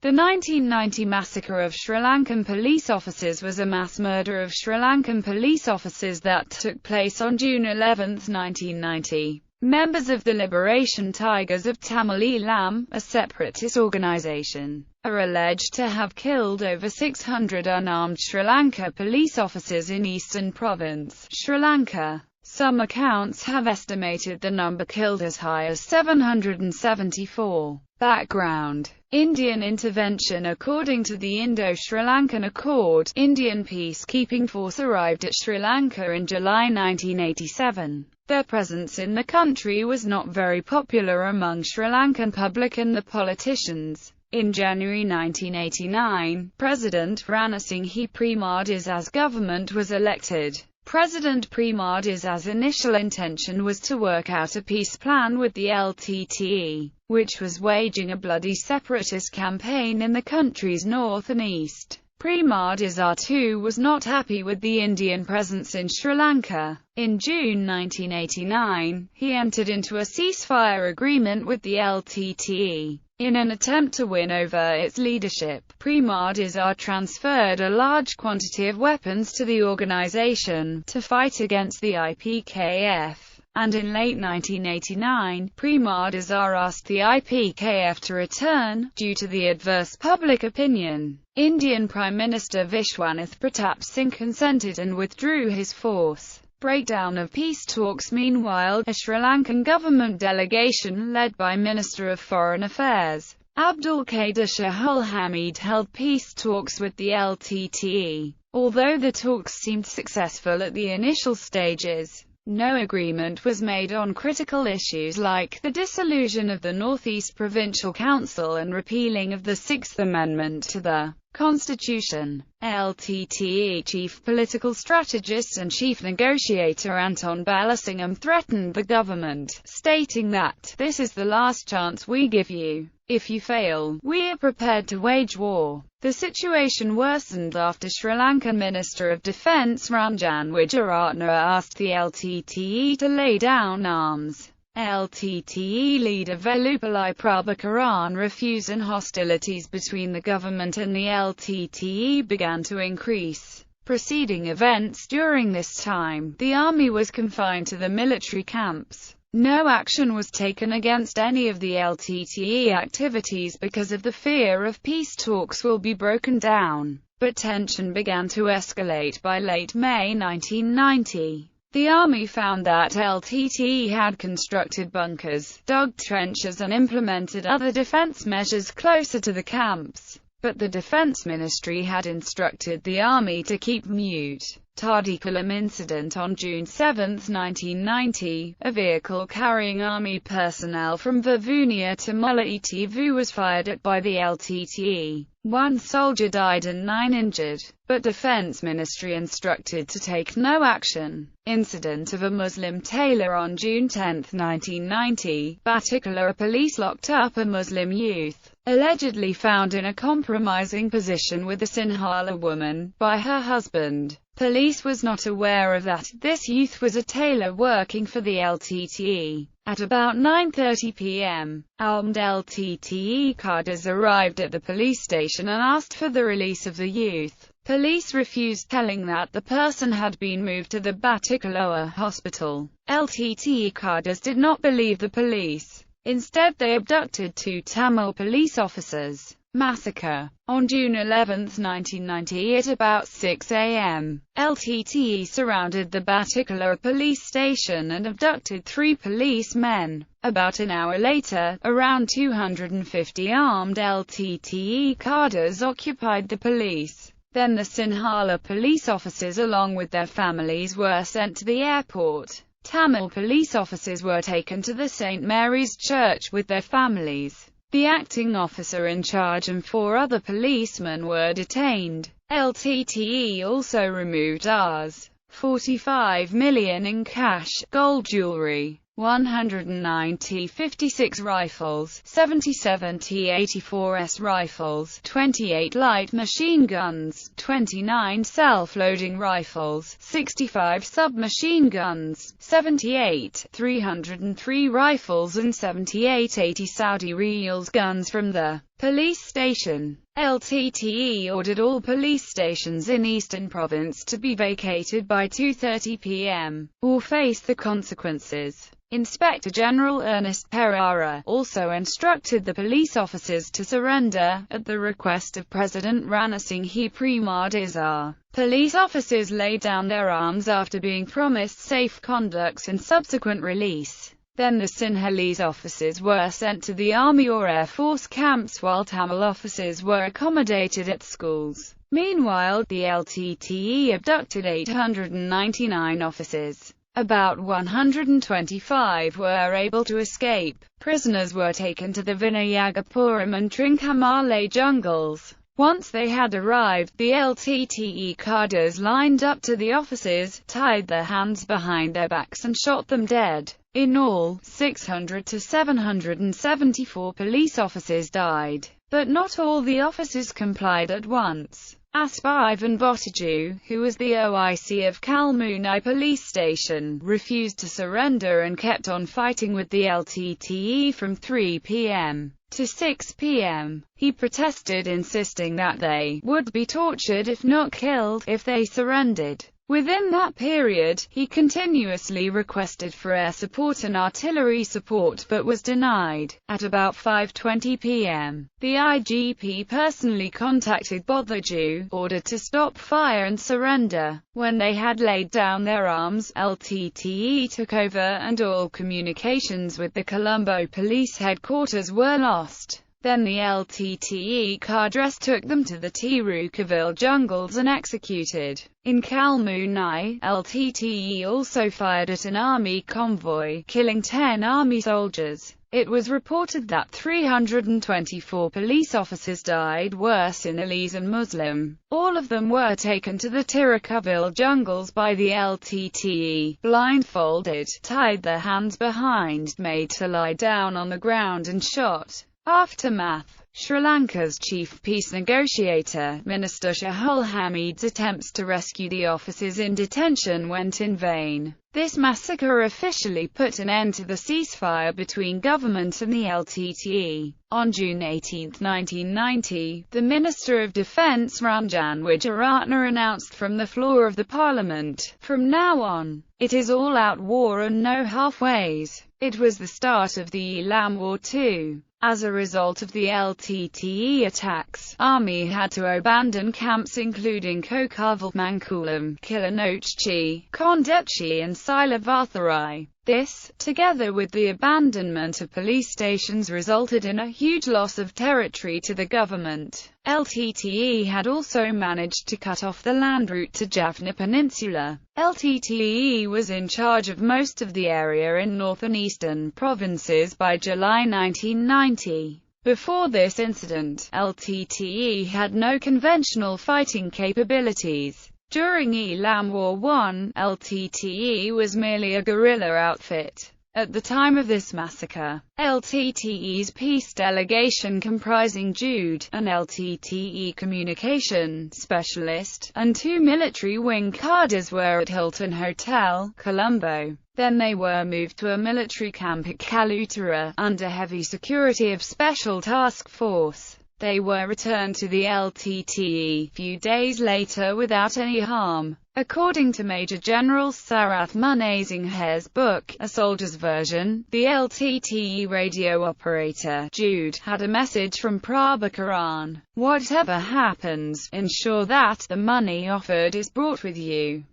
The 1990 massacre of Sri Lankan police officers was a mass murder of Sri Lankan police officers that took place on June 11, 1990. Members of the Liberation Tigers of Tamil Eelam, a separatist organization, are alleged to have killed over 600 unarmed Sri Lanka police officers in Eastern Province, Sri Lanka. Some accounts have estimated the number killed as high as 774. Background: Indian intervention. According to the Indo-Sri Lankan Accord, Indian peacekeeping force arrived at Sri Lanka in July 1987. Their presence in the country was not very popular among Sri Lankan public and the politicians. In January 1989, President Ranasinghe Premadisa's government was elected. President Premadisa's initial intention was to work out a peace plan with the LTTE, which was waging a bloody separatist campaign in the country's north and east. Premadisa too was not happy with the Indian presence in Sri Lanka. In June 1989, he entered into a ceasefire agreement with the LTTE. In an attempt to win over its leadership, Premadisa transferred a large quantity of weapons to the organization, to fight against the IPKF. And in late 1989, Premadisa asked the IPKF to return, due to the adverse public opinion. Indian Prime Minister Vishwanath Pratap Singh consented and withdrew his force. Breakdown of peace talks. Meanwhile, a Sri Lankan government delegation led by Minister of Foreign Affairs, Abdul Qadir Shahul Hamid, held peace talks with the LTTE. Although the talks seemed successful at the initial stages, no agreement was made on critical issues like the dissolution of the Northeast Provincial Council and repealing of the Sixth Amendment to the Constitution. LTTE chief political strategist and chief negotiator Anton Balasingham threatened the government, stating that, "This is the last chance we give you. If you fail, we are prepared to wage war." The situation worsened after Sri Lankan Minister of Defence Ranjan Wijeratne asked the LTTE to lay down arms. LTTE leader Velupillai Prabhakaran refused and hostilities between the government and the LTTE began to increase. Preceding events. During this time, the army was confined to the military camps. No action was taken against any of the LTTE activities because of the fear of peace talks will be broken down. But tension began to escalate by late May 1990. The army found that LTTE had constructed bunkers, dug trenches and implemented other defense measures closer to the camps. But the Defense Ministry had instructed the army to keep mute. Tadikalam incident. On June 7, 1990, a vehicle carrying army personnel from Vavuniya to Mullaitivu was fired at by the LTTE. 1 soldier died and 9 injured, but Defense Ministry instructed to take no action. Incident of a Muslim tailor. On June 10, 1990, Batticaloa police locked up a Muslim youth, allegedly found in a compromising position with a Sinhala woman, by her husband. Police was not aware of that. This youth was a tailor working for the LTTE. At about 9:30 p.m., armed LTTE cadres arrived at the police station and asked for the release of the youth. Police refused, telling that the person had been moved to the Batticaloa hospital. LTTE cadres did not believe the police. Instead they abducted 2 Tamil police officers. Massacre. On June 11, 1990, at about 6 a.m., LTTE surrounded the Batticaloa police station and abducted 3 policemen. About an hour later, around 250 armed LTTE cadres occupied the police. Then the Sinhala police officers along with their families were sent to the airport. Tamil police officers were taken to the St. Mary's Church with their families. The acting officer in charge and 4 other policemen were detained. LTTE also removed Rs. 45 million in cash, gold jewelry, 109 T-56 rifles, 77 T-84S rifles, 28 light machine guns, 29 self-loading rifles, 65 submachine guns, 78 303 rifles and 78 80 Saudi riyals guns from the police station. LTTE ordered all police stations in Eastern Province to be vacated by 2:30 p.m. or face the consequences. Inspector General Ernest Pereira also instructed the police officers to surrender, at the request of President Rana Singh Premadisar. Police officers laid down their arms after being promised safe conducts and subsequent release. Then the Sinhalese officers were sent to the Army or Air Force camps while Tamil officers were accommodated at schools. Meanwhile, the LTTE abducted 899 officers. About 125 were able to escape. Prisoners were taken to the Vinayagapuram and Trincomalee jungles. Once they had arrived, the LTTE cadres lined up to the officers, tied their hands behind their backs and shot them dead. In all, 600 to 774 police officers died. But not all the officers complied at once. Ivan Botaju, who was the OIC of Kalmunai police station, refused to surrender and kept on fighting with the LTTE from 3 p.m. to 6 p.m. He protested, insisting that they would be tortured if not killed if they surrendered. Within that period, he continuously requested for air support and artillery support but was denied. At about 5:20 p.m., the IGP personally contacted Botaju, ordered to stop fire and surrender. When they had laid down their arms, LTTE took over and all communications with the Colombo police headquarters were lost. Then the LTTE cadres took them to the Tirukaville jungles and executed. In Kalmunai, LTTE also fired at an army convoy, killing 10 army soldiers. It was reported that 324 police officers died, were Sinhalese and Muslim. All of them were taken to the Tirukaville jungles by the LTTE, blindfolded, tied their hands behind, made to lie down on the ground and shot. Aftermath. Sri Lanka's chief peace negotiator, Minister Shahul Hamid's attempts to rescue the officers in detention went in vain. This massacre officially put an end to the ceasefire between government and the LTTE. On June 18, 1990, the Minister of Defence Ranjan Wijeratne announced from the floor of the Parliament, "From now on, it is all-out war and no halfways." It was the start of the Elam War too. As a result of the LTTE attacks, army had to abandon camps including Kokarval, Mankulam, Kilinochchi, Kondepchi and Silavatharai. This, together with the abandonment of police stations, resulted in a huge loss of territory to the government. LTTE had also managed to cut off the land route to Jaffna Peninsula. LTTE was in charge of most of the area in northern eastern provinces by July 1990. Before this incident, LTTE had no conventional fighting capabilities. During Elam War I, LTTE was merely a guerrilla outfit. At the time of this massacre, LTTE's peace delegation comprising Jude, an LTTE communication specialist, and 2 military wing cadres were at Hilton Hotel, Colombo. Then they were moved to a military camp at Kalutara, under heavy security of Special Task Force. They were returned to the LTTE few days later without any harm. According to Major General Sarath Munasinghe's book, A Soldier's Version, the LTTE radio operator, Jude, had a message from Prabhakaran: "Whatever happens, ensure that the money offered is brought with you."